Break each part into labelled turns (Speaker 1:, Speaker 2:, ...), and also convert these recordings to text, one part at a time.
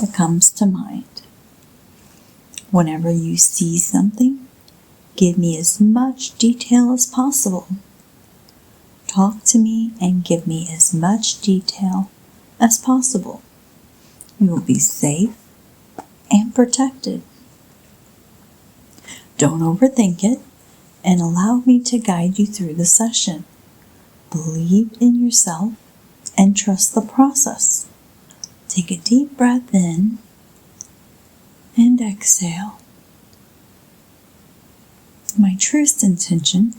Speaker 1: that comes to mind. Whenever you see something, give me as much detail as possible. Talk to me and give me as much detail as possible. You will be safe and protected. Don't overthink it and allow me to guide you through the session. Believe in yourself and trust the process. Take a deep breath in and exhale. My truest intention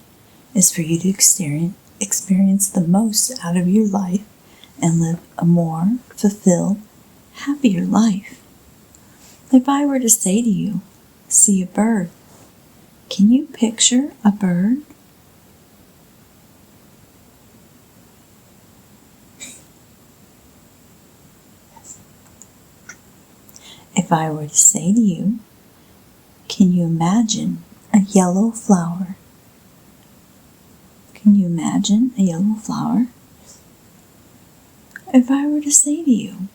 Speaker 1: is for you to experience the most out of your life and live a more fulfilled, happier life. If I were to say to you, see a bird, can you picture a bird? If I were to say to you, can you imagine a yellow flower? Can you imagine a yellow flower? If I were to say to you,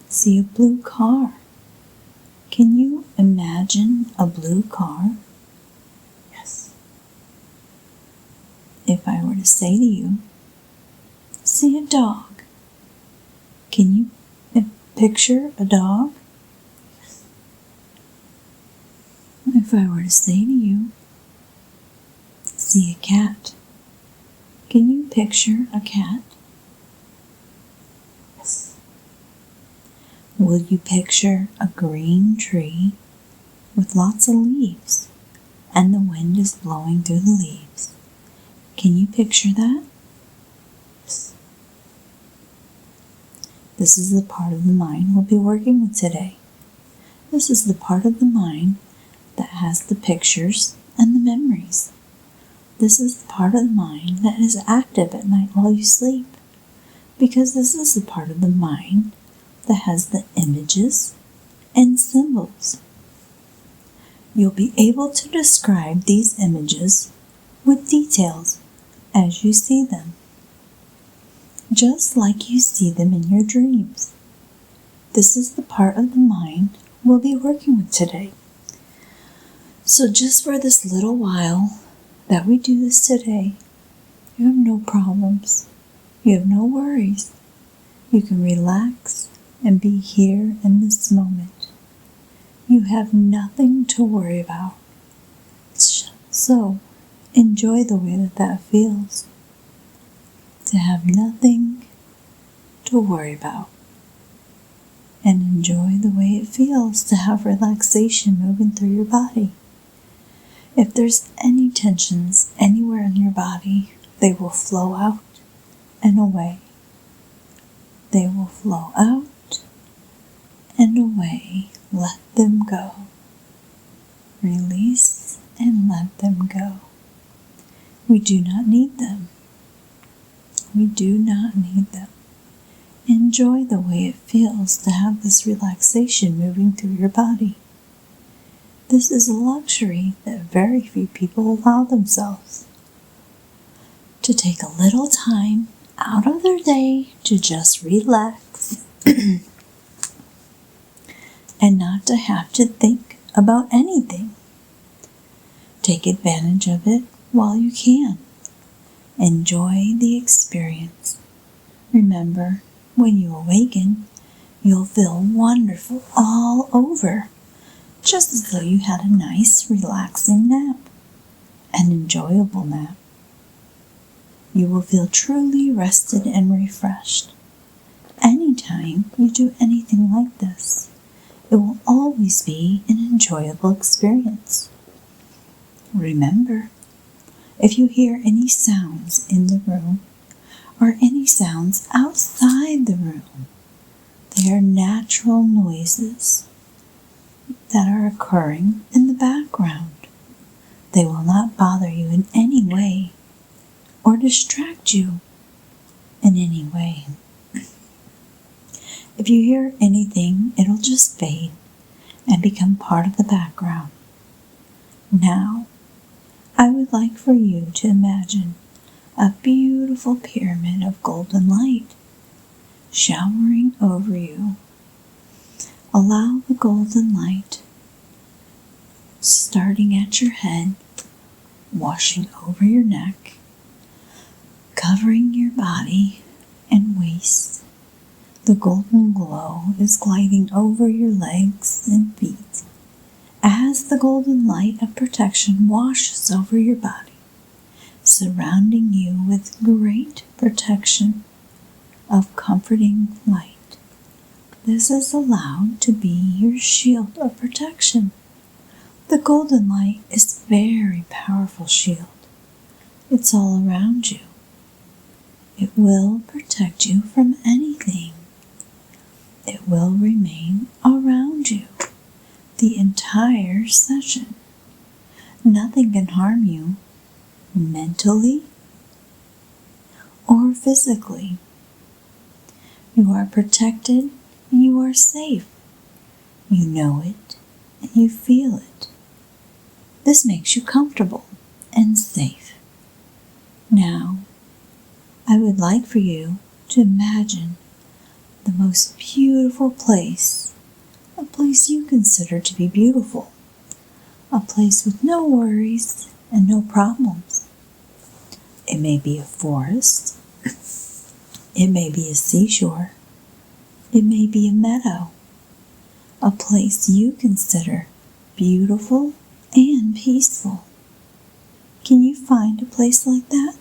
Speaker 1: see a blue car, can you imagine a blue car? Yes. If I were to say to you, see a dog, can you picture a dog? If I were to say to you, see a cat, can you picture a cat? Yes. Will you picture a green tree with lots of leaves and the wind is blowing through the leaves? Can you picture that? Yes. This is the part of the mind we'll be working with today. This is the part of the mind that has the pictures and the memories. This is the part of the mind that is active at night while you sleep, because this is the part of the mind that has the images and symbols. You'll be able to describe these images with details as you see them, just like you see them in your dreams. This is the part of the mind we'll be working with today. So just for this little while that we do this today, you have no problems. You have no worries. You can relax and be here in this moment. You have nothing to worry about. So enjoy the way that feels, to have nothing to worry about. And enjoy the way it feels to have relaxation moving through your body. If there's any tensions anywhere in your body, they will flow out and away. They will flow out and away. Let them go. Release and let them go. We do not need them. We do not need them. Enjoy the way it feels to have this relaxation moving through your body. This is a luxury that very few people allow themselves. To take a little time out of their day to just relax and not to have to think about anything. Take advantage of it while you can. Enjoy the experience. Remember, when you awaken, you'll feel wonderful all over, just as though you had a nice, relaxing nap, an enjoyable nap. You will feel truly rested and refreshed. Anytime you do anything like this, it will always be an enjoyable experience. Remember, if you hear any sounds in the room or any sounds outside the room, they are natural noises that are occurring in the background. They will not bother you in any way or distract you in any way. If you hear anything, it'll just fade and become part of the background. Now, I would like for you to imagine a beautiful pyramid of golden light showering over you. Allow the golden light, starting at your head, washing over your neck, covering your body and waist. The golden glow is gliding over your legs and feet as the golden light of protection washes over your body, surrounding you with great protection of comforting light. This is allowed to be your shield of protection. The golden light is a very powerful shield. It's all around you. It will protect you from anything. It will remain around you the entire session. Nothing can harm you mentally or physically. You are protected and you are safe. You know it and you feel it. This makes you comfortable and safe. Now, I would like for you to imagine the most beautiful place, a place you consider to be beautiful, a place with no worries and no problems. It may be a forest, it may be a seashore, it may be a meadow, a place you consider beautiful and peaceful. Can you find a place like that?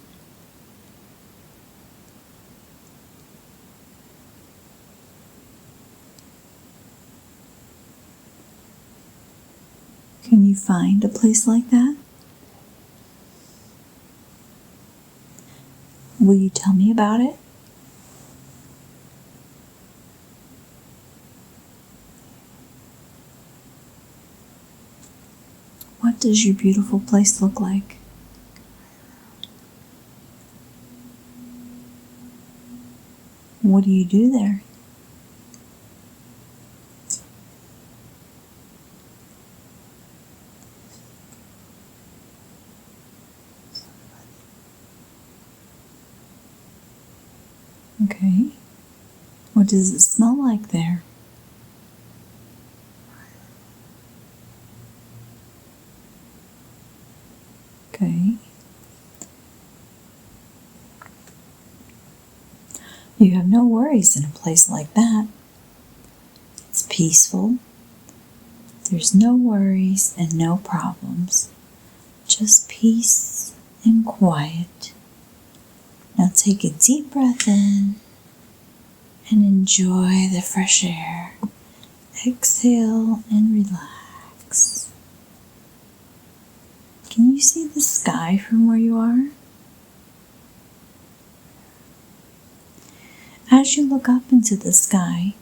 Speaker 1: Can you find a place like that? Will you tell me about it? What does your beautiful place look like? What do you do there? Okay. What does it smell like there? Okay. You have no worries in a place like that. It's peaceful. There's no worries and no problems. Just peace and quiet. Now take a deep breath in and enjoy the fresh air. Exhale and relax. Can you see the sky from where you are? As you look up into the sky,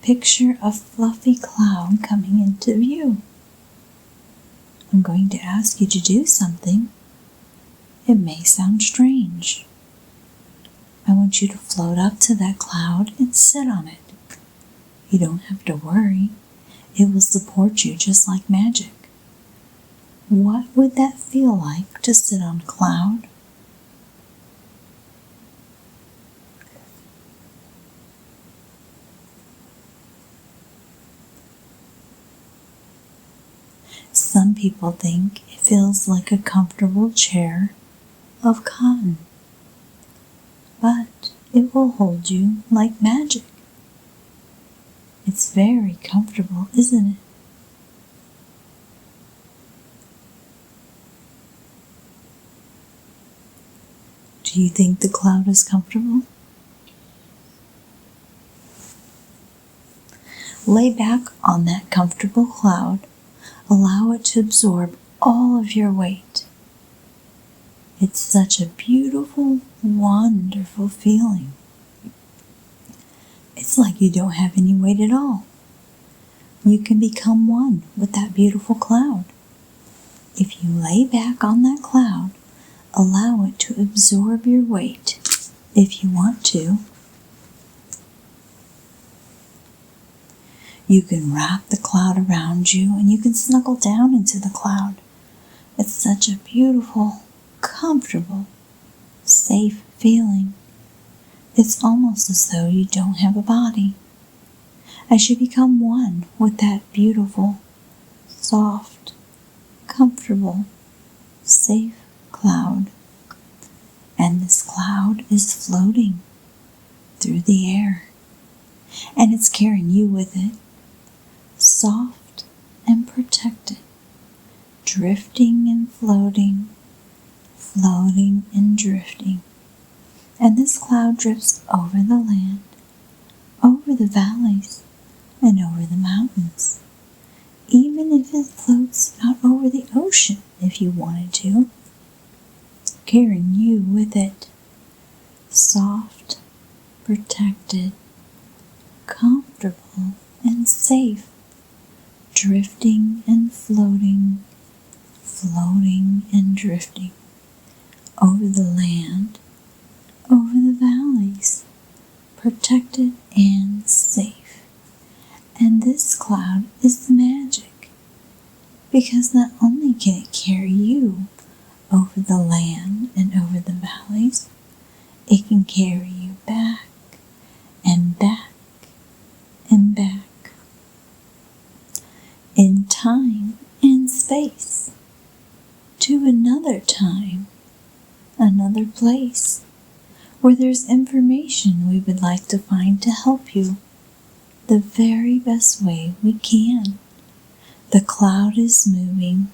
Speaker 1: picture a fluffy cloud coming into view. I'm going to ask you to do something. It may sound strange. I want you to float up to that cloud and sit on it. You don't have to worry. It will support you just like magic. What would that feel like to sit on a cloud? Some people think it feels like a comfortable chair of cotton, but it will hold you like magic. It's very comfortable, isn't it? Do you think the cloud is comfortable? Lay back on that comfortable cloud. Allow it to absorb all of your weight. It's such a beautiful, wonderful feeling. It's like you don't have any weight at all. You can become one with that beautiful cloud. If you lay back on that cloud, allow it to absorb your weight if you want to. You can wrap the cloud around you and you can snuggle down into the cloud. It's such a beautiful, comfortable, safe feeling. It's almost as though you don't have a body. as you become one with that beautiful, soft, comfortable, safe cloud. And this cloud is floating through the air, and it's carrying you with it, soft and protected, drifting and floating, floating and drifting. And this cloud drifts over the land, over the valleys, and over the mountains, even if it floats out over the ocean if you wanted to, carrying you with it, soft, protected, comfortable, and safe, drifting and floating, floating and drifting over the land, over the valleys, protected and safe. And this cloud is magic, because not only can it carry you over the land and over the valleys, it can carry you back and back and back in time and space to another time, another place, where there's information we would like to find to help you the very best way we can. The cloud is moving,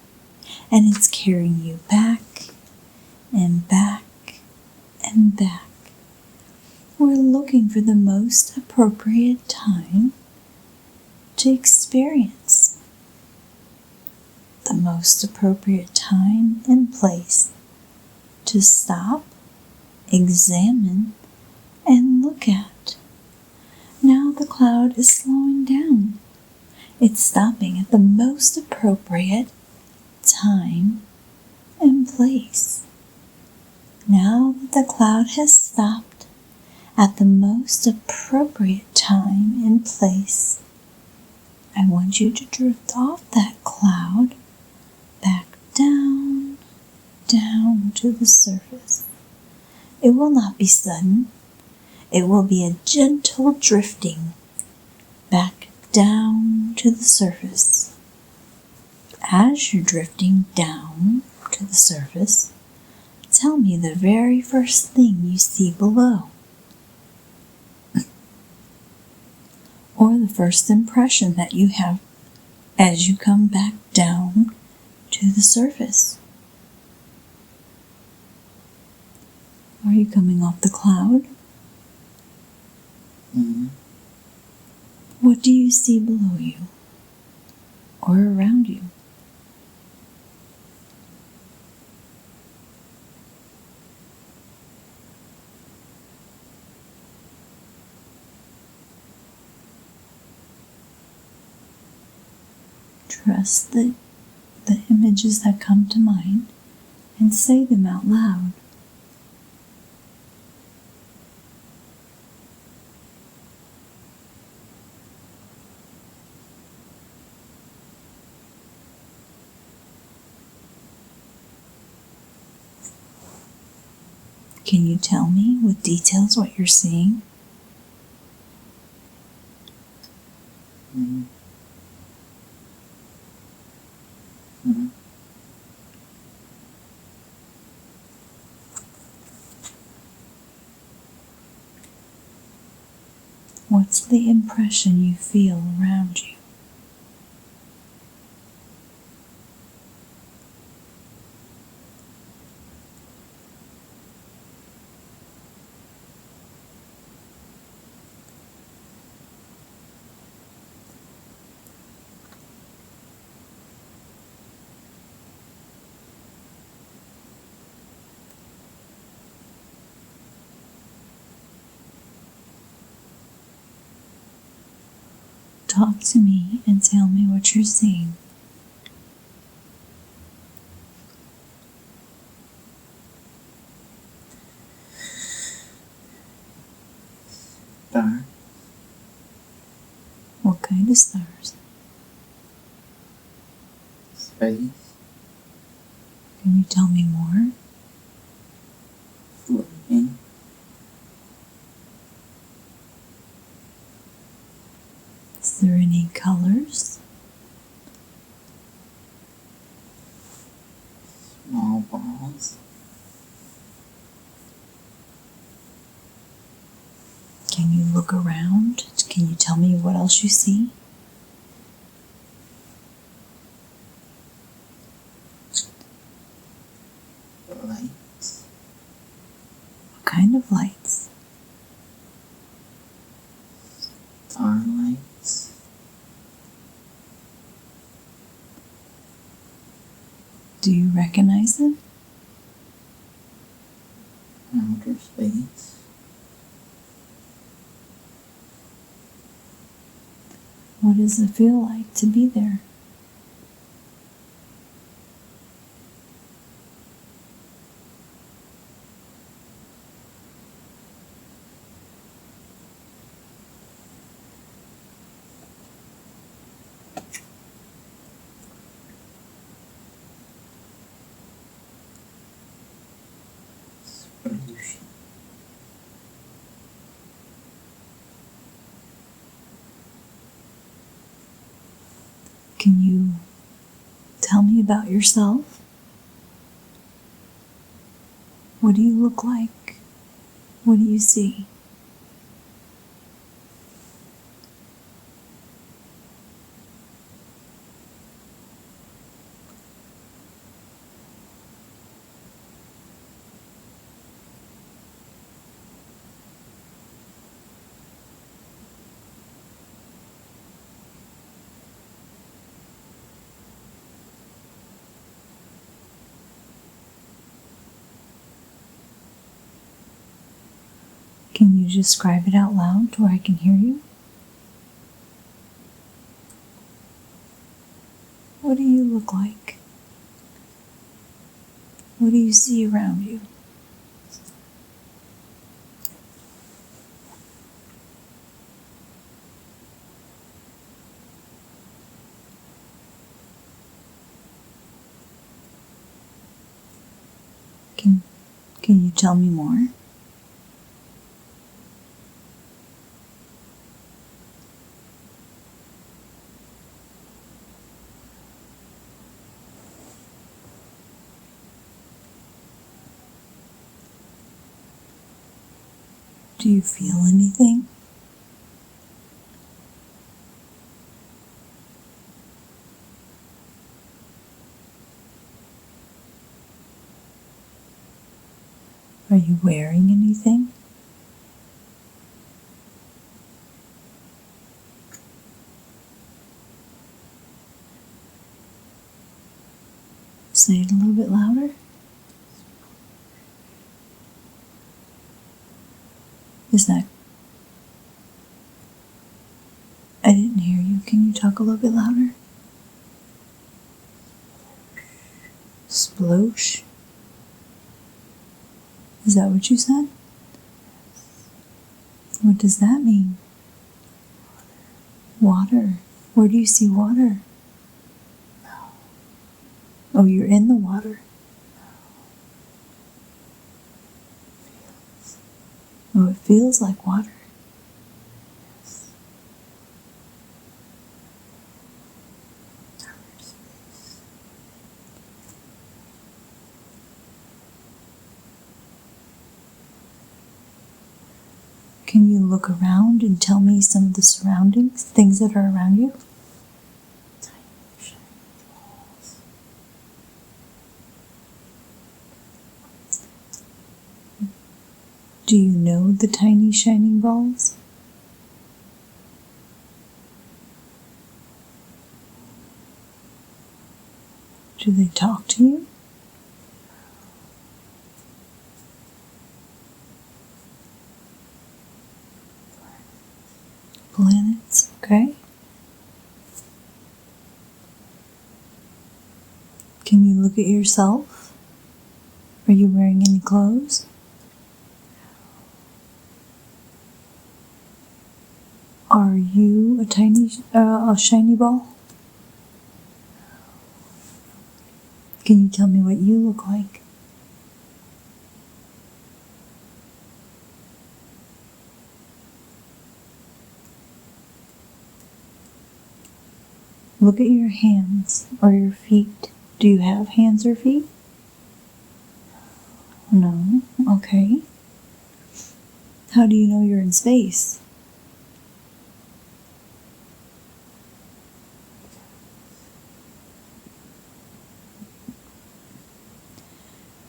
Speaker 1: and it's carrying you back and back and back. We're looking for the most appropriate time to experience, the most appropriate time and place to stop, examine, and look at. Now the cloud is slowing down. It's stopping at the most appropriate time and place. Now that the cloud has stopped at the most appropriate time and place, I want you to drift off that cloud back down, down to the surface. It will not be sudden. It will be a gentle drifting back down to the surface. As you're drifting down to the surface, tell me the very first thing you see below, or the first impression that you have as you come back down to the surface. Are you coming off the cloud?
Speaker 2: Mm-hmm.
Speaker 1: What do you see below you or around you? Trust the images that come to mind and say them out loud. Can you tell me with details what you're seeing?
Speaker 2: Mm-hmm. Mm-hmm.
Speaker 1: What's the impression you feel around you? Talk to me and tell me what you're seeing.
Speaker 2: Star.
Speaker 1: What kind of stars?
Speaker 2: Space.
Speaker 1: Can you tell me more?
Speaker 2: Floating.
Speaker 1: look around, can you tell me what else you see?
Speaker 2: Lights.
Speaker 1: What kind of lights?
Speaker 2: Starlights.
Speaker 1: Do you recognize them?
Speaker 2: Outer space.
Speaker 1: What does it feel like to be there?
Speaker 2: Pollution.
Speaker 1: Can you tell me about yourself? What do you look like? What do you see? Can you describe it out loud where I can hear you? What do you look like? What do you see around you? Can you tell me more? Do you feel anything? Are you wearing anything? Say it a little bit louder. Is that... I didn't hear you. Can you talk a little bit louder? Splosh? Is that what you said? What does that mean? Water. Where do you see water? Oh, you're in the water. Oh, it feels like water. Can you look around and tell me some of the surroundings, things that are around you? Do you know the tiny shining balls? Do they talk to you? Planets, okay. Can you look at yourself? Are you wearing any clothes? Are you a shiny ball? Can you tell me what you look like? Look at your hands or your feet. Do you have hands or feet? No. Okay. How do you know you're in space?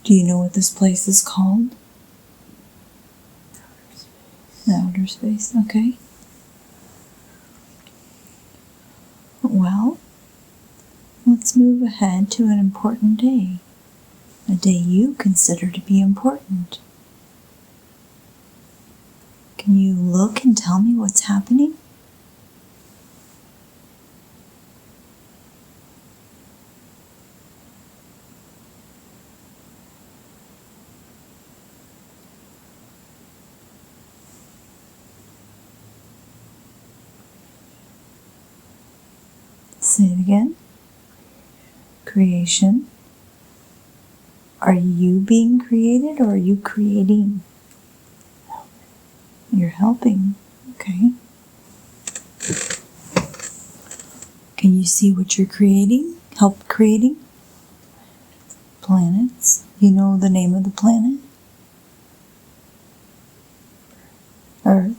Speaker 1: Do you know what this place is called?
Speaker 2: Outer space.
Speaker 1: The outer space, okay. Well, let's move ahead to an important day. A day you consider to be important. Can you look and tell me what's happening? Say it again. Creation. Are you being created or are you creating? You're helping. Okay. Can you see what you're creating? Help creating? Planets. You know the name of the planet? Earth.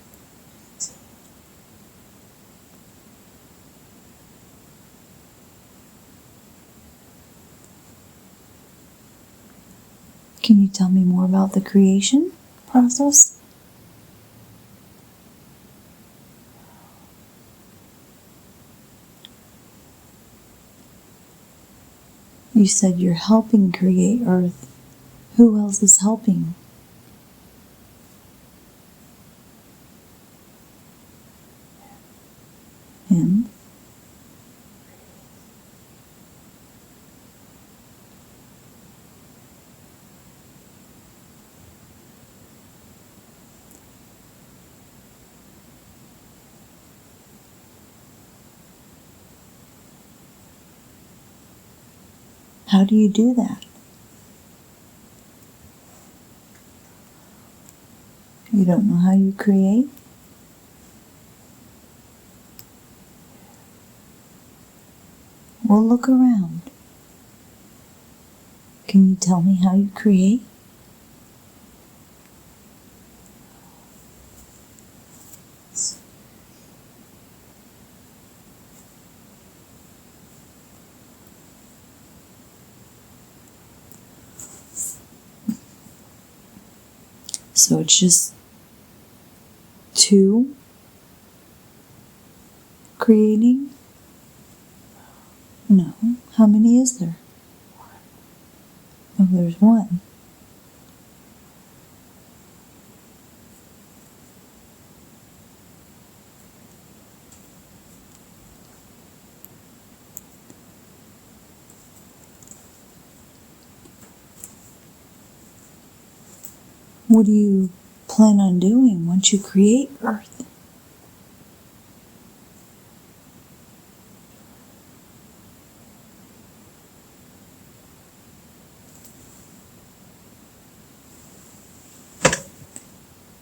Speaker 1: Can you tell me more about the creation process? You said you're helping create Earth. Who else is helping? Him. How do you do that? You don't know how you create? Well, look around. Can you tell me how you create? So it's just two creating? No. How many is there? Oh, there's one. What do you plan on doing once you create Earth?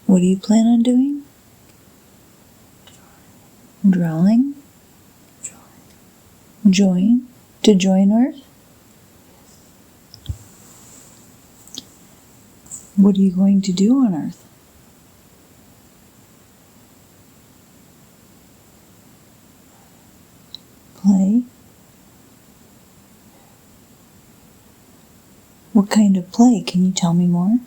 Speaker 1: What do you plan on doing? Drawing? Join? To join Earth? What are you going to do on Earth? Play? What kind of play? Can you tell me more?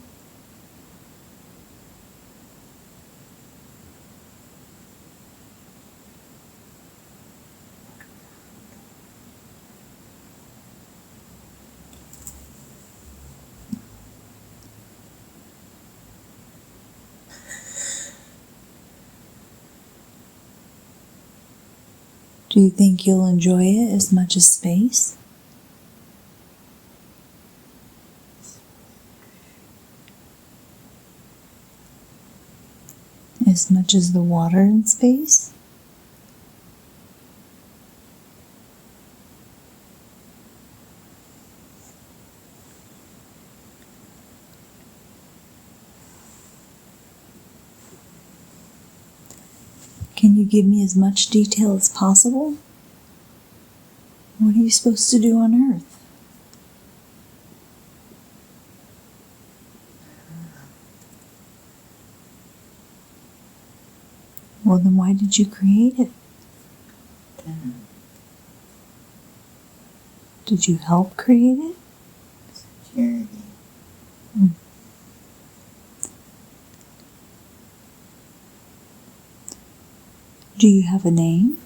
Speaker 1: Do you think you'll enjoy it as much as space? As much as the water in space? Can you give me as much detail as possible? What are you supposed to do on Earth? Well, then why did you create it? Did you help create it?
Speaker 2: Charity.
Speaker 1: Do you have a name?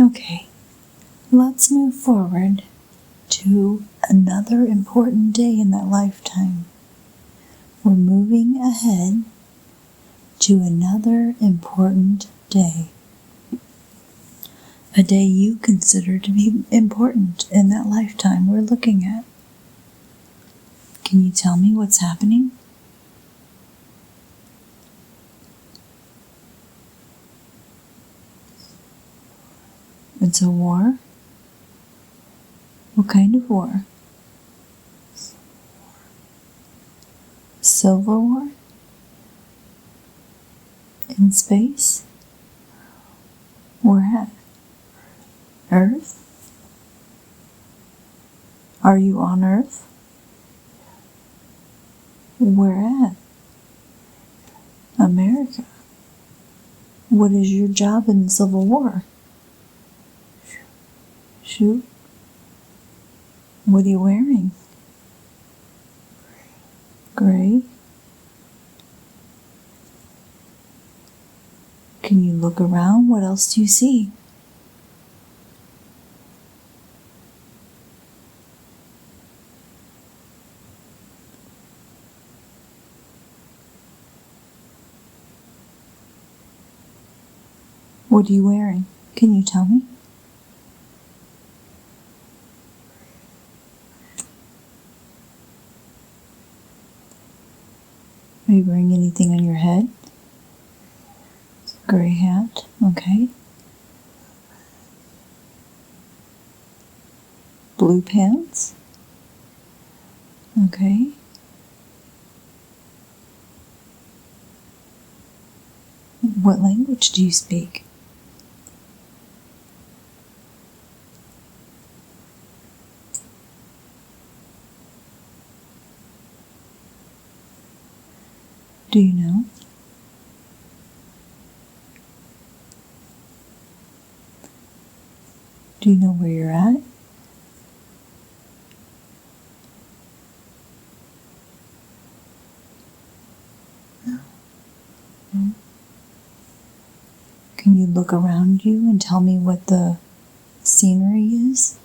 Speaker 1: Okay, let's move forward to another important day in that lifetime. We're moving ahead to another important day. A day you consider to be important in that lifetime we're looking at. Can you tell me what's happening? It's a war? What kind of war? Civil war? In space? Where at? Earth? Are you on Earth? Where at? America. What is your job in the Civil War? Shoot. What are you wearing? Gray. Can you look around? What else do you see? What are you wearing? Can you tell me? Are you wearing anything on your head? Gray hat, okay. Blue pants, okay. What language do you speak? Do you know? Do you know where you're at? No. Can you look around you and tell me what the scenery is?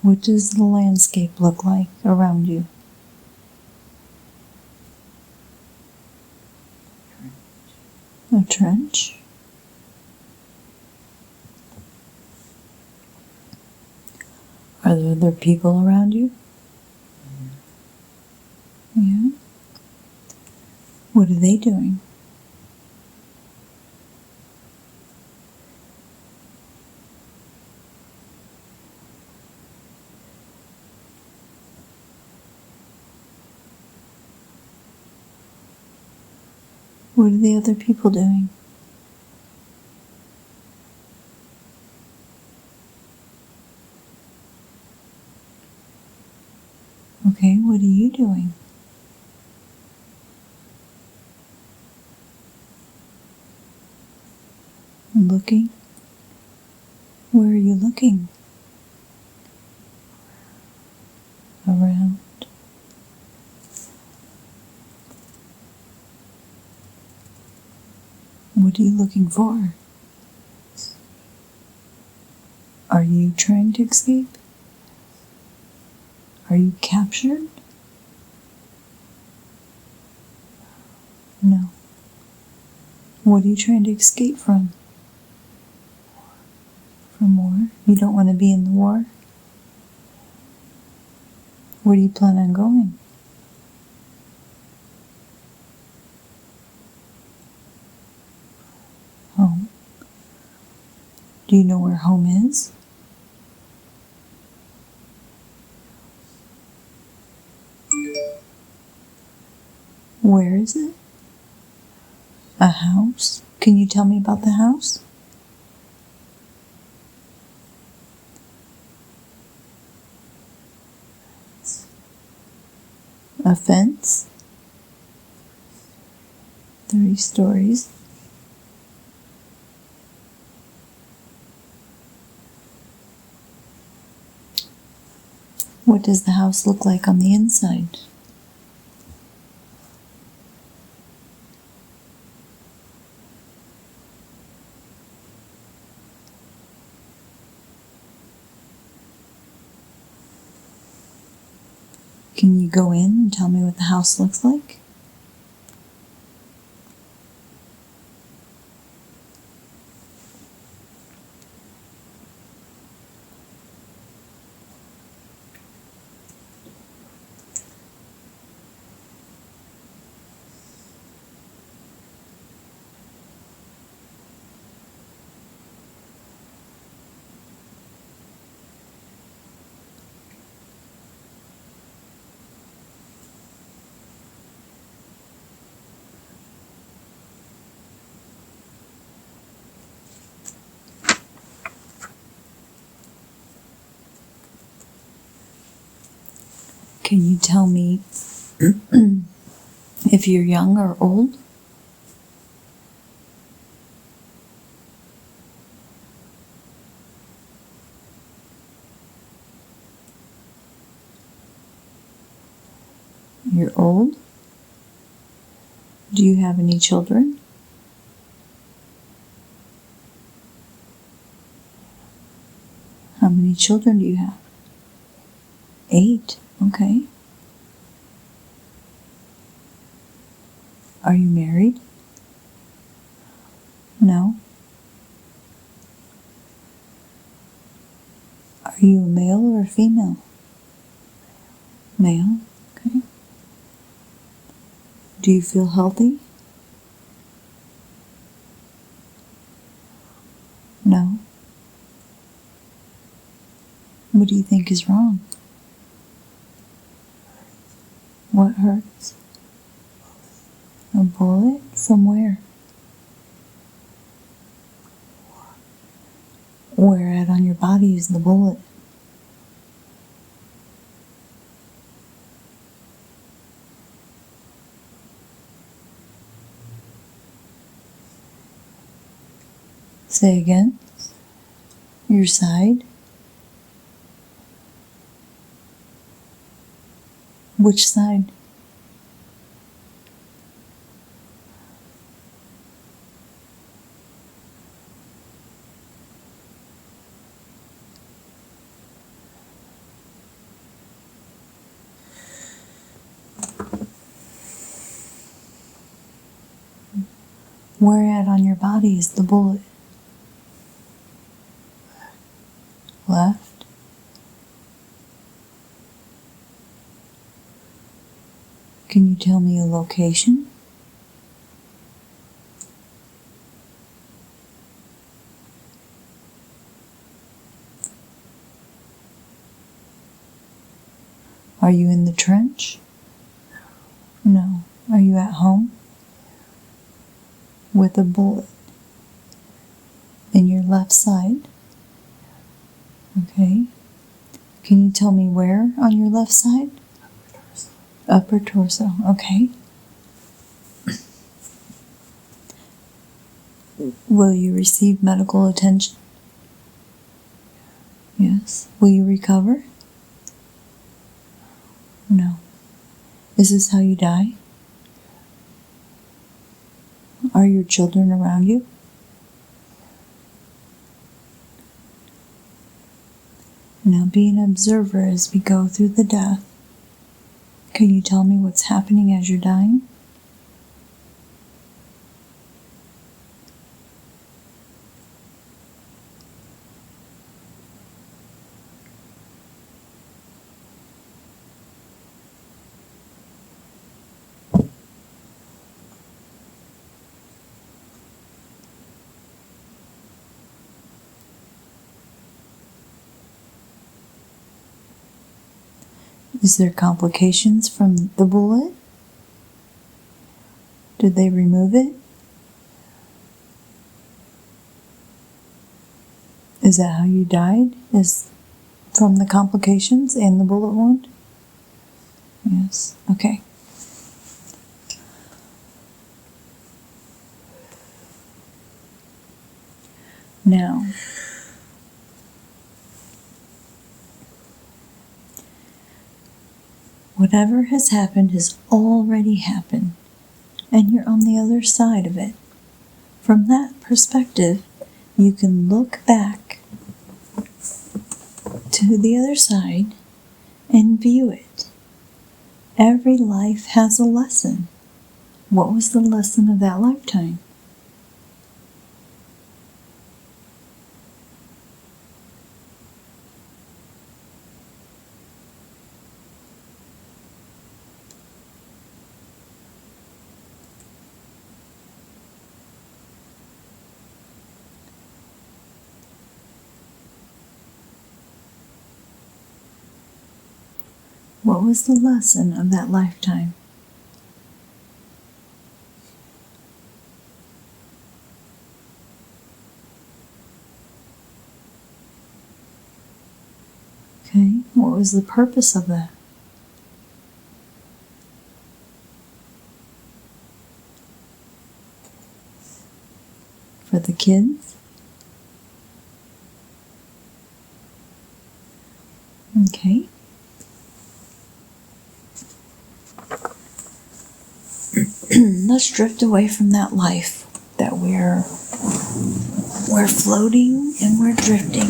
Speaker 1: What does the landscape look like around you? A trench? Are there other people around you? Yeah. What are they doing? What are the other people doing? Okay, what are you doing? Looking? Where are you looking? Around. What are you looking for? Are you trying to escape? Are you captured? No. What are you trying to escape from? From war? You don't want to be in the war? Where do you plan on going? Home. Do you know where home is? Where is it? A house? Can you tell me about the house? A fence? 3 stories. What does the house look like on the inside? Can you go in and tell me what the house looks like? Can you tell me if you're young or old? You're old? Do you have any children? How many children do you have? 8. Okay. Are you married? No. Are you a male or a female? Male. Okay. Do you feel healthy? No. What do you think is wrong? What hurts? A bullet? From where? Where at on your body is the bullet? Say again. Your side? Which side? Where at on your body is the bullet? Left? Can you tell me a location? Are you in the trench? No. Are you at home? With a bullet in your left side? Okay. Can you tell me where on your left side? Upper torso. Okay. Will you receive medical attention? Yes. Will you recover? No. Is this how you die? Are your children around you? Now be an observer as we go through the death. Can you tell me what's happening as you're dying? Is there complications from the bullet? Did they remove it? Is that how you died? Is from the complications and the bullet wound? Yes. Okay. Now, whatever has happened has already happened, and you're on the other side of it. From that perspective, you can look back to the other side and view it. Every life has a lesson. What was the lesson of that lifetime? What was the lesson of that lifetime? Okay, what was the purpose of that? For the kids? Okay. Let's drift away from that life that we're floating and we're drifting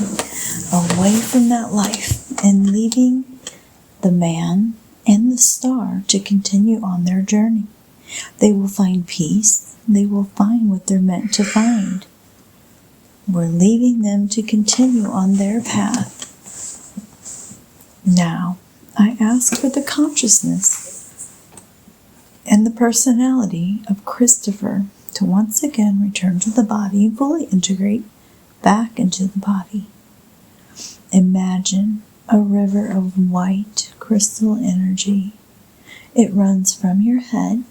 Speaker 1: away from that life and leaving the man and the star to continue on their journey. They will find peace. They will find what they're meant to find. We're leaving them to continue on their path. Now, I ask for the consciousness and the personality of Christopher to once again return to the body and fully integrate back into the body. Imagine a river of white crystal energy. It runs from your head,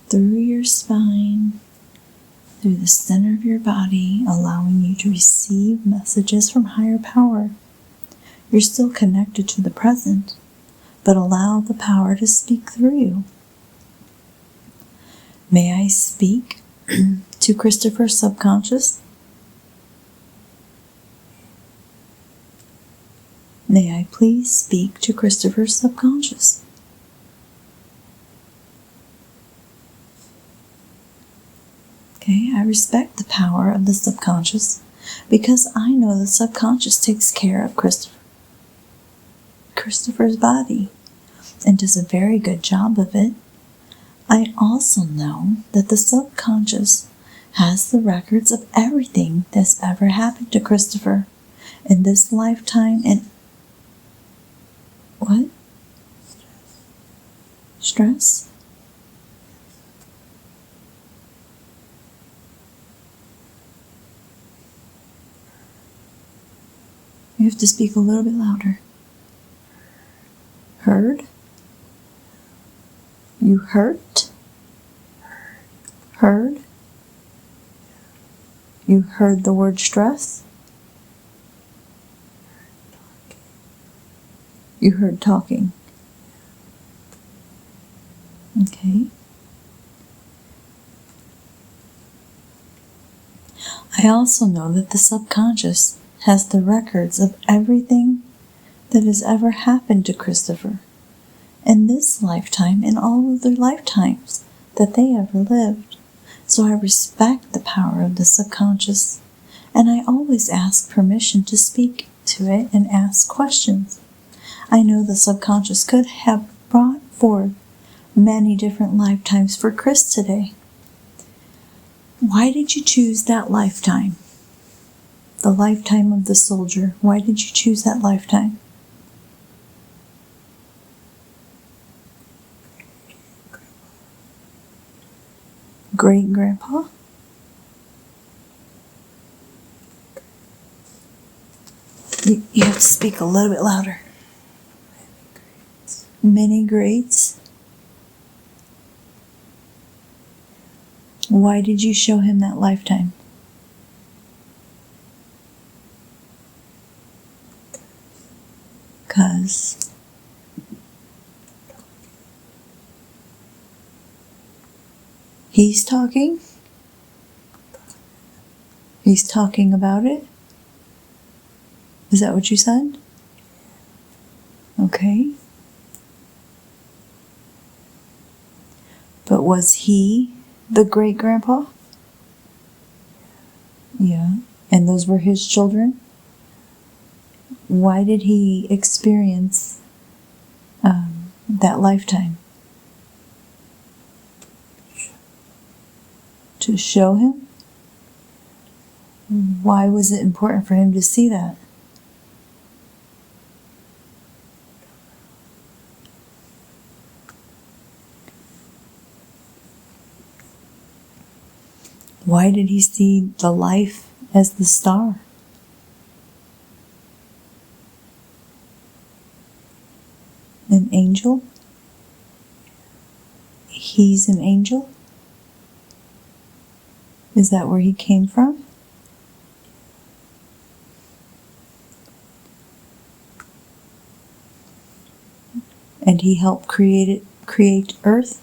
Speaker 1: through your spine, through the center of your body, allowing you to receive messages from higher power. You're still connected to the present, but allow the power to speak through you. May I speak to Christopher's subconscious? May I please speak to Christopher's subconscious? Okay, I respect the power of the subconscious because I know the subconscious takes care of Christopher's body and does a very good job of it. I also know that the subconscious has the records of everything that's ever happened to Christopher in this lifetime and what? Stress? You have to speak a little bit louder. Heard? You hurt? Heard? You heard the word stress? You heard talking. Okay. I also know that the subconscious has the records of everything that has ever happened to Christopher in this lifetime and all of their lifetimes that they ever lived. So I respect the power of the subconscious, and I always ask permission to speak to it and ask questions. I know the subconscious could have brought forth many different lifetimes for Chris today. Why did you choose that lifetime? The lifetime of the soldier. Why did you choose that lifetime? Great-grandpa? You have to speak a little bit louder. Many greats. Why did you show him that lifetime? 'Cause he's talking? He's talking about it? Is that what you said? Okay. But was he the great-grandpa? Yeah. And those were his children? Why did he experience that lifetime? To show him? Why was it important for him to see that? Why did he see the life as the star? An angel? He's an angel? Is that where he came from? And he helped create Earth?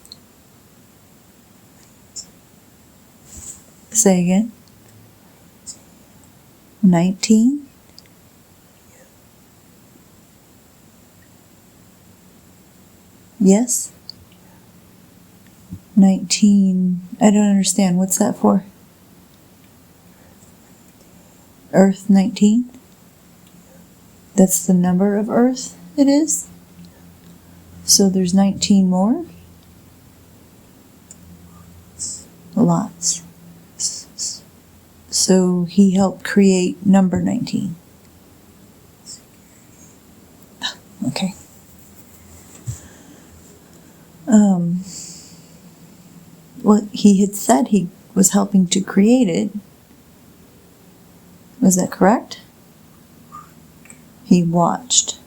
Speaker 1: Say again. 19? Yes? 19. I don't understand. What's that for? Earth 19? That's the number of Earth it is? So there's 19 more? Lots. So he helped create number 19. Okay. Well, he had said he was helping to create it. Was that correct? He watched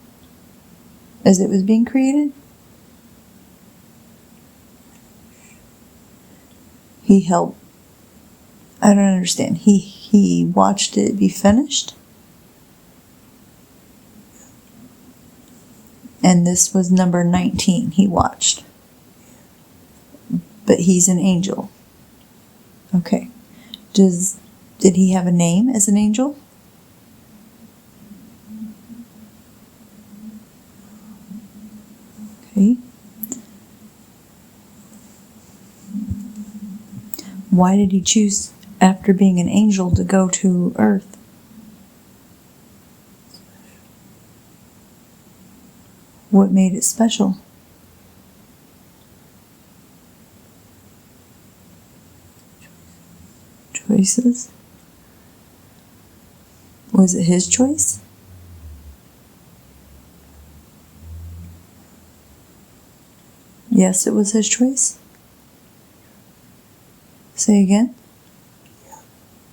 Speaker 1: as it was being created? He helped. I don't understand. He watched it be finished? And this was number 19 he watched. But he's an angel. Okay. Did he have a name as an angel? Okay. Why did he choose, after being an angel, to go to Earth? What made it special? Choices? Was it his choice? Yes, it was his choice. Say again?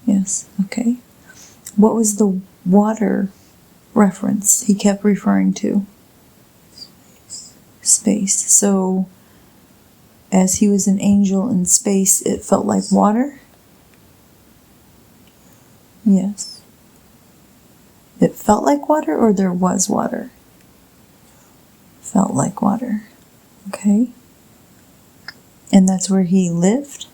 Speaker 1: Yes, okay. What was the water reference he kept referring to? Space. So, as he was an angel in space, it felt like water? Yes. It felt like water, or there was water? Felt like water. Okay. And that's where he lived?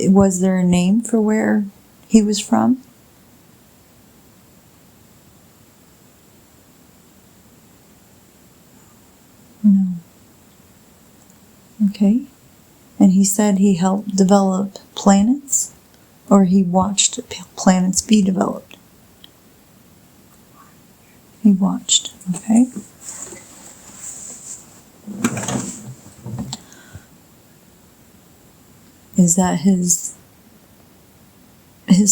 Speaker 1: Was there a name for where he was from? No. Okay. And he said he helped develop planets? Or he watched planets be developed? He watched. Okay. Is that his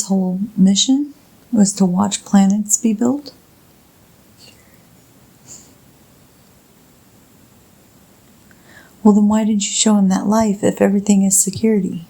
Speaker 1: whole mission? Was to watch planets be built? Well, then why did you show him that life if everything is security?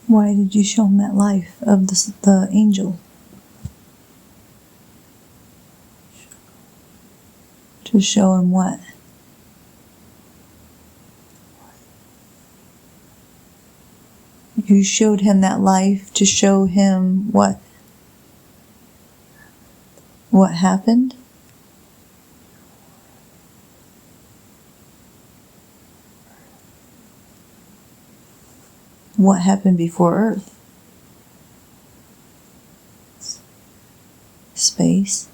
Speaker 1: Why did you show him that life of the angel? To show him what? You showed him that life to show him what? What happened? What happened before Earth? Space.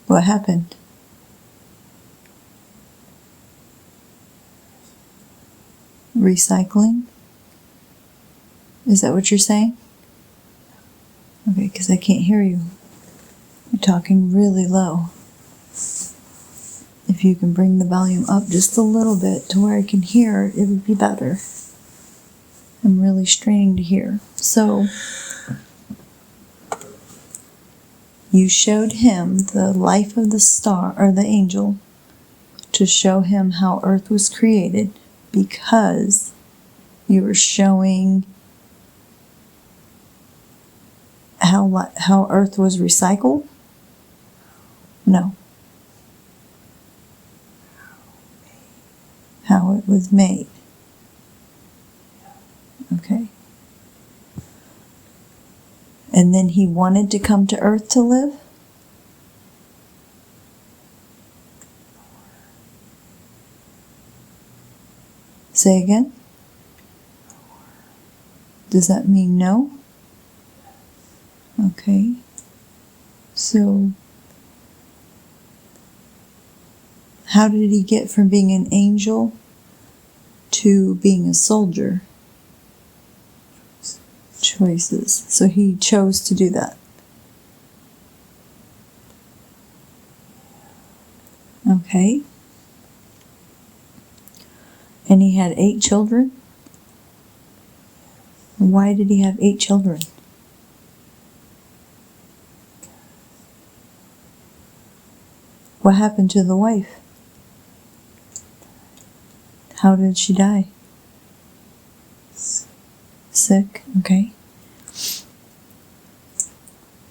Speaker 1: What happened? Recycling? Is that what you're saying? Okay, because I can't hear you. You're talking really low. If you can bring the volume up just a little bit to where I can hear, it would be better. I'm really straining to hear. So, you showed him the life of the star, or the angel, to show him how Earth was created, because you were showing how Earth was recycled? No. How it was made. Okay. And then he wanted to come to Earth to live? Say again? Does that mean no? Okay. So, how did he get from being an angel to being a soldier? Choices. So he chose to do that. Okay. And he had 8 children? Why did he have 8 children? What happened to the wife? How did she die? Sick, okay.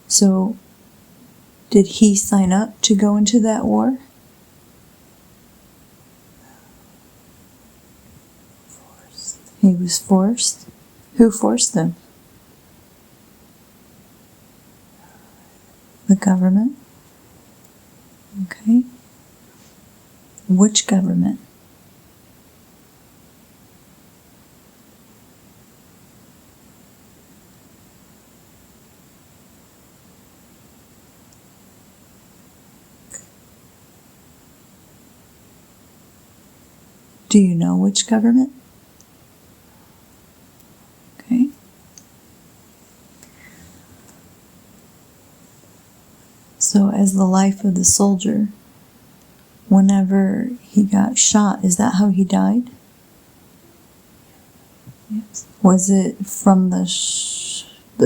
Speaker 1: So, did he sign up to go into that war? He was forced. Who forced him? The government. Okay. Which government? Do you know which government? Okay. So, as the life of the soldier, whenever he got shot, is that how he died? Yes. Was it from the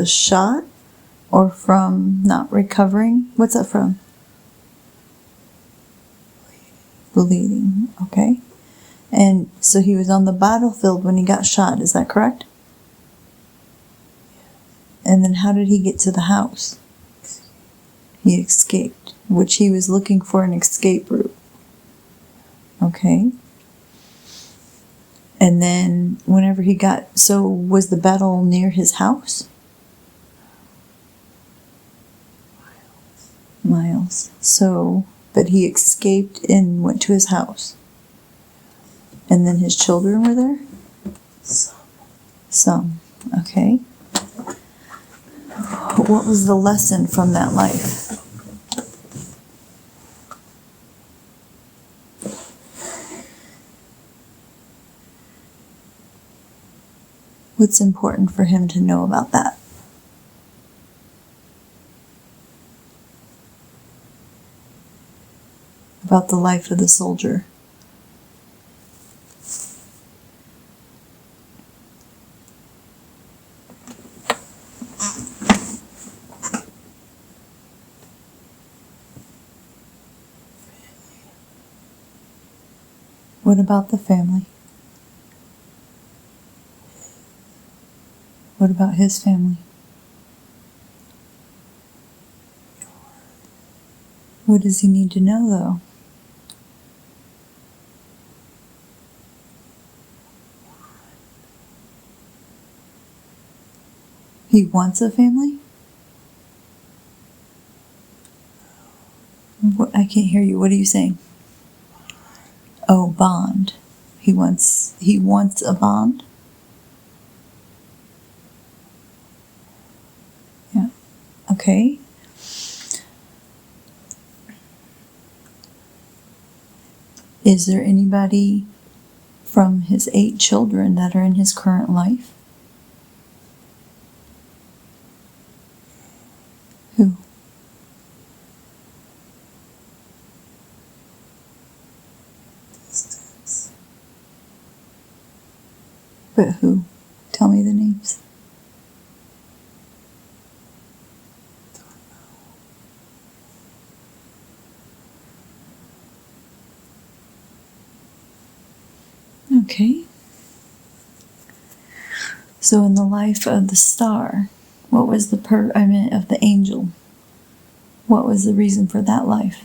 Speaker 1: shot, or from not recovering? What's that from? Bleeding. Okay. And so he was on the battlefield when he got shot, is that correct? And then how did he get to the house? He escaped, which he was looking for an escape route. Okay. And then whenever he got, so was the battle near his house? Miles. So, but he escaped and went to his house. And then his children were there? Some. Okay. What was the lesson from that life? What's important for him to know about that? About the life of the soldier. What about the family? What about his family? What does he need to know, though? He wants a family? What? I can't hear you. What are you saying? Oh, bond. He wants a bond? Yeah. Okay. Is there anybody from his 8 children that are in his current life? Who?
Speaker 2: Distance.
Speaker 1: But who? Tell me the names. Okay. So in the life of the star, what was the of the angel? What was the reason for that life?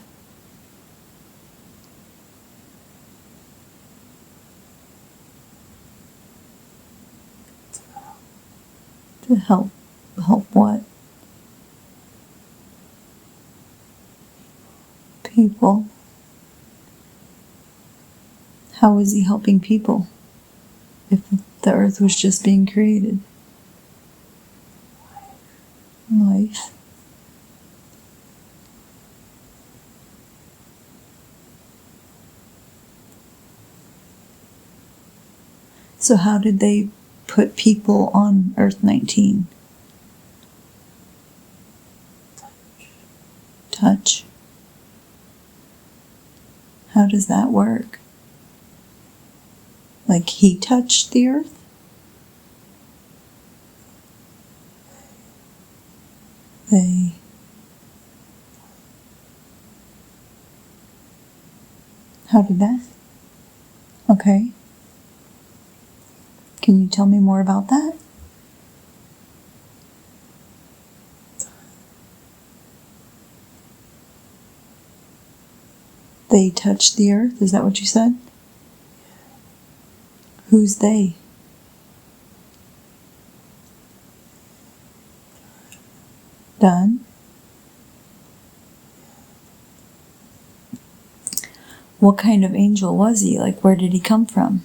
Speaker 1: To help what? People. How was he helping people if the earth was just being created? Life. So how did they put people on Earth 19? Touch. How does that work? Like he touched the earth? They. How did that? Okay. Can you tell me more about that? They touched the earth? Is that what you said? Who's they? Done. What kind of angel was he? Like, where did he come from?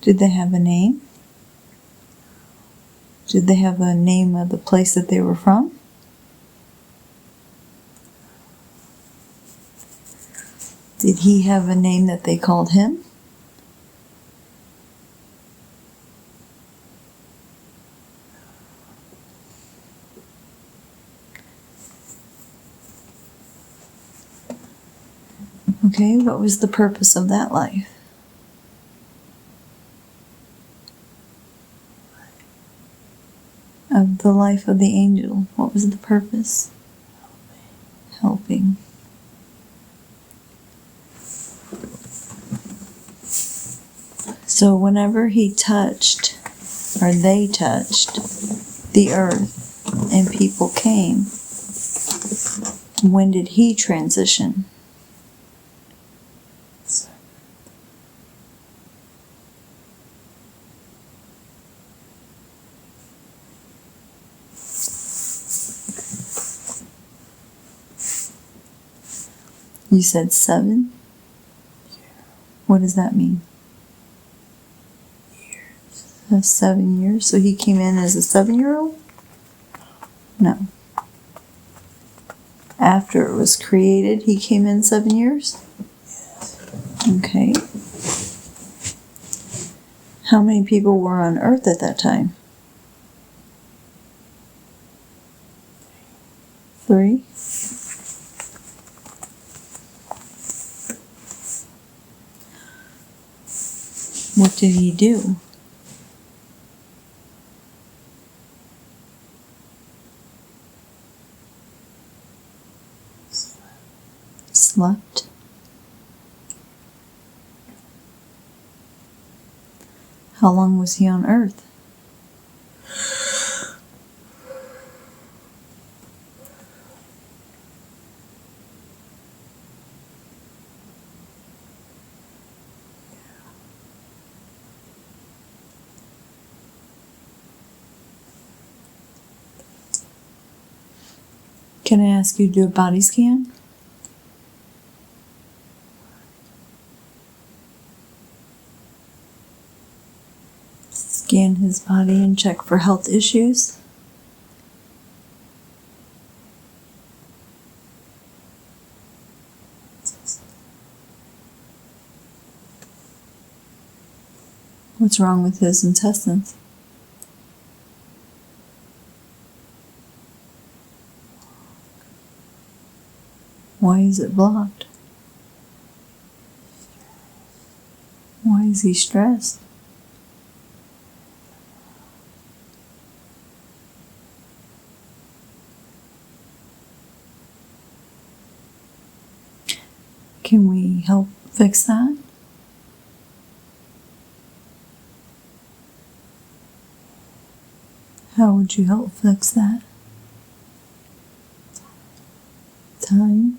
Speaker 1: Did they have a name? Did they have a name of the place that they were from? Did he have a name that they called him? Okay, what was the purpose of that life? Of the life of the angel, what was the purpose? Helping. So whenever he touched, or they touched, the earth and people came, when did he transition? You said 7? What does that mean? That's 7 years. So he came in as a 7-year-old? No. After it was created, he came in 7 years? Okay. How many people were on Earth at that time? 3? What did he do? slept. How long was he on Earth? Can I ask you to do a body scan? Scan his body and check for health issues. What's wrong with his intestines? Why is it blocked? Why is he stressed? Can we help fix that? How would you help fix that? Time?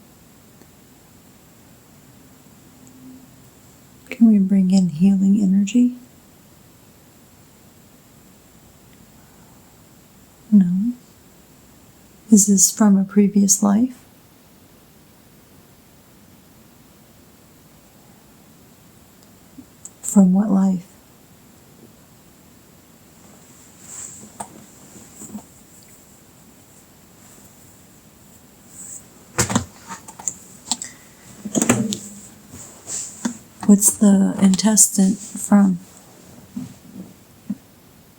Speaker 1: Can we bring in healing energy? No. Is this from a previous life? From what life? What's the intestine from?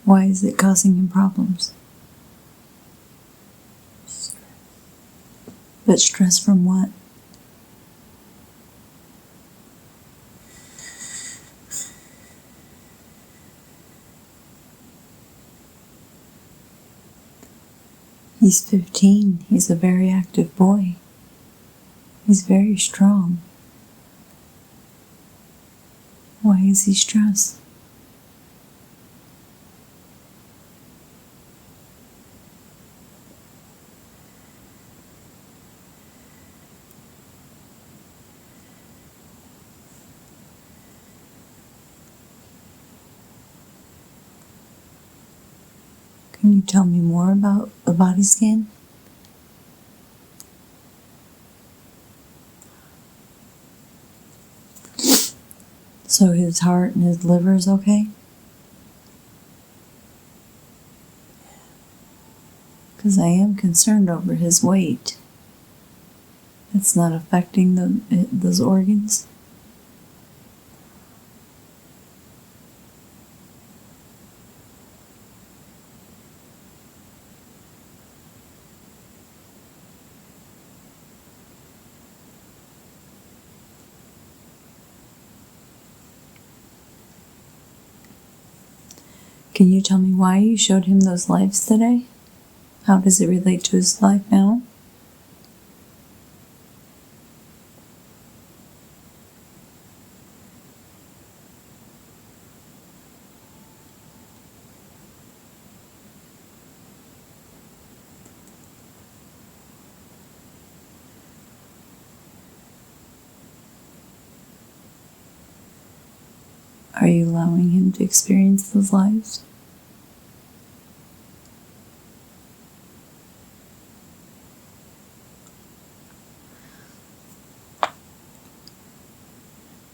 Speaker 1: Why is it causing him problems? But stress from what? He's 15. He's a very active boy. He's very strong. Why is he stressed? Can you tell me more about a body scan? So his heart and his liver is okay? Because I am concerned over his weight. It's not affecting those organs. Can you tell me why you showed him those lives today? How does it relate to his life now? Are you allowing him to experience those lives?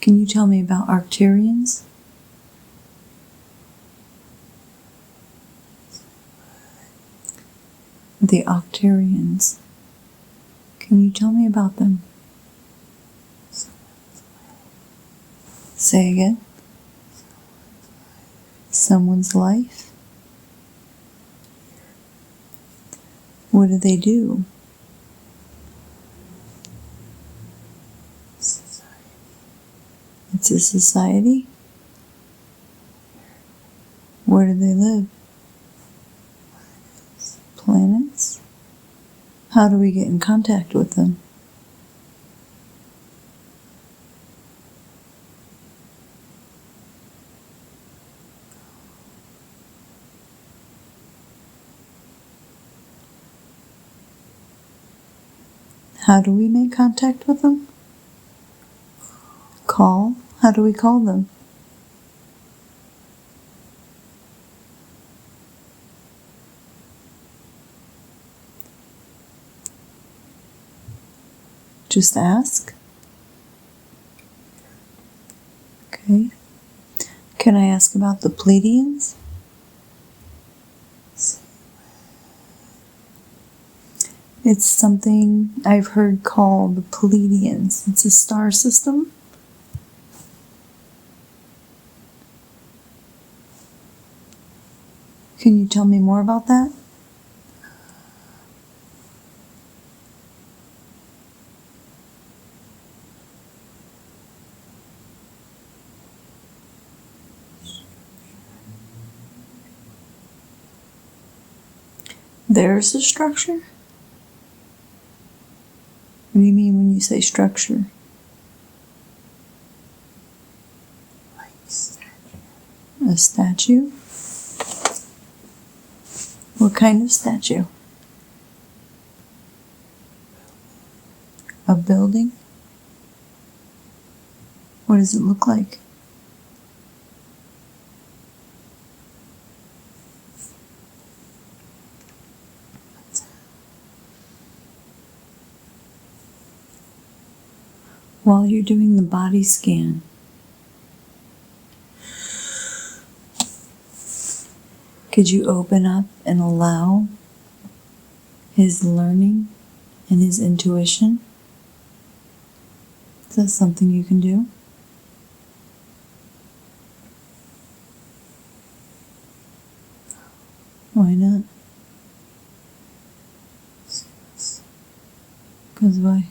Speaker 1: Can you tell me about Arcturians? The Arcturians. Can you tell me about them? Say again. Someone's life? What do they do? It's a society? Where do they live? Planets? How do we get in contact with them? How do we make contact with them? Call? How do we call them? Just ask? Okay. Can I ask about the Pleiadians? It's something I've heard called the Pleiadians. It's a star system. Can you tell me more about that? There's a structure? What do you mean when you say structure?
Speaker 2: Like statue.
Speaker 1: A statue? What kind of statue? A building? What does it look like? While you're doing the body scan, could you open up and allow his learning and his intuition? Is that something you can do? Why not? Because why?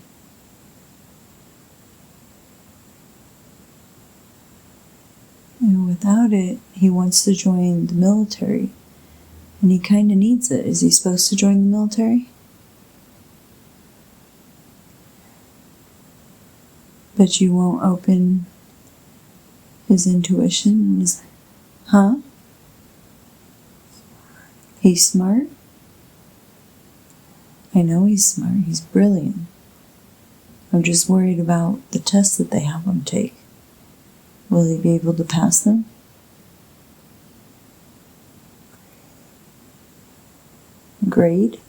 Speaker 1: And without it, he wants to join the military. And he kind of needs it. Is he supposed to join the military? But you won't open his intuition? Huh? He's smart? I know he's smart. He's brilliant. I'm just worried about the tests that they have him take. Will he be able to pass them? Grade?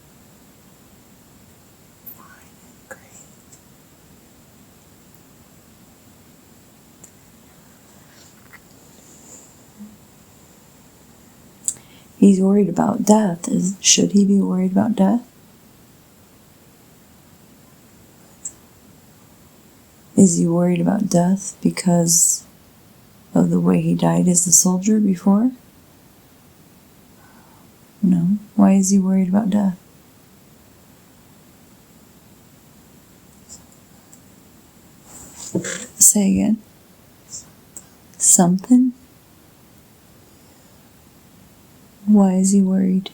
Speaker 2: Great.
Speaker 1: He's worried about death. Should he be worried about death? Is he worried about death because of the way he died as a soldier before? No. Why is he worried about death? Say again. Something? Why is he worried?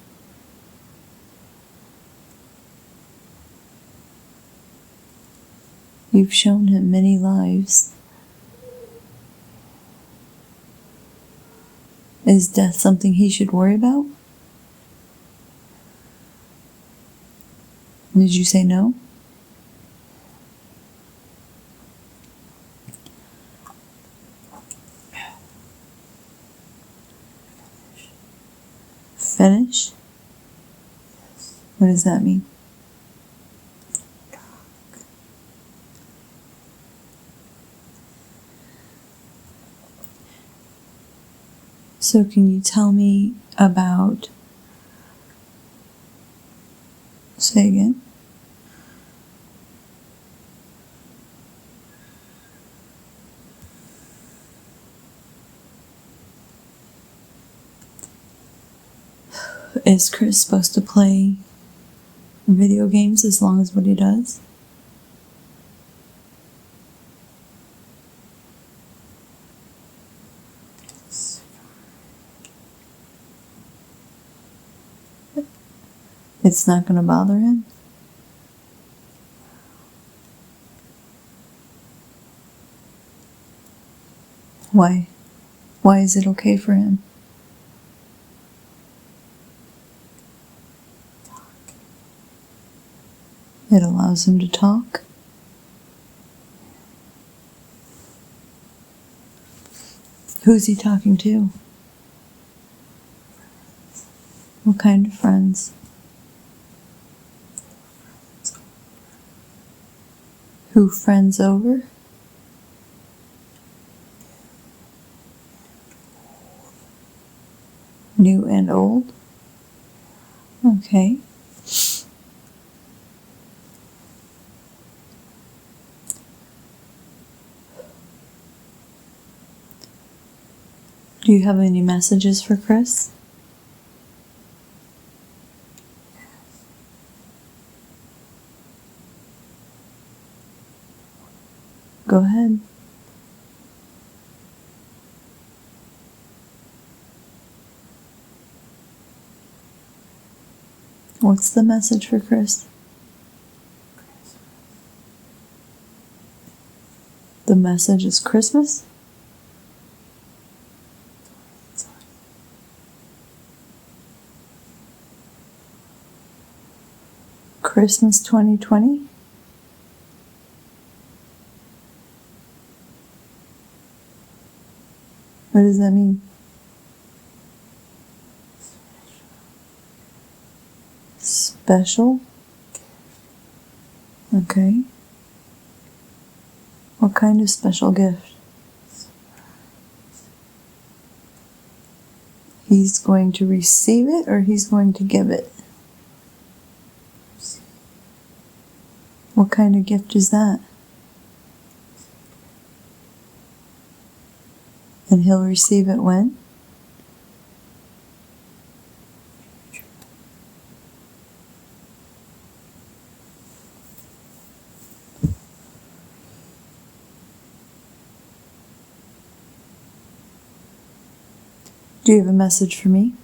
Speaker 1: You've shown him many lives. Is death something he should worry about? Did you say no? Finish?
Speaker 2: Yes.
Speaker 1: What does that mean? So can you tell me about... Say again? Is Chris supposed to play video games as long as what he does? It's not going to bother him? Why? Why is it okay for him? It allows him to talk. Who's he talking to? What kind of friends? Who friends over? New and old? Okay. Do you have any messages for Chris? Go ahead. What's the message for Chris? The message is Christmas? Christmas 2020? What does that mean? Special? Okay. What kind of special gift? He's going to receive it or he's going to give it? What kind of gift is that? And he'll receive it when? Do you have a message for me?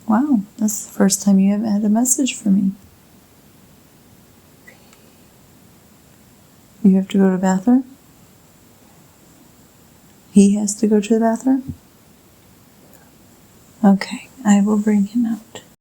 Speaker 1: Wow, that's the first time you haven't had a message for me. You have to go to the bathroom? He has to go to the bathroom? Okay, I will bring him out.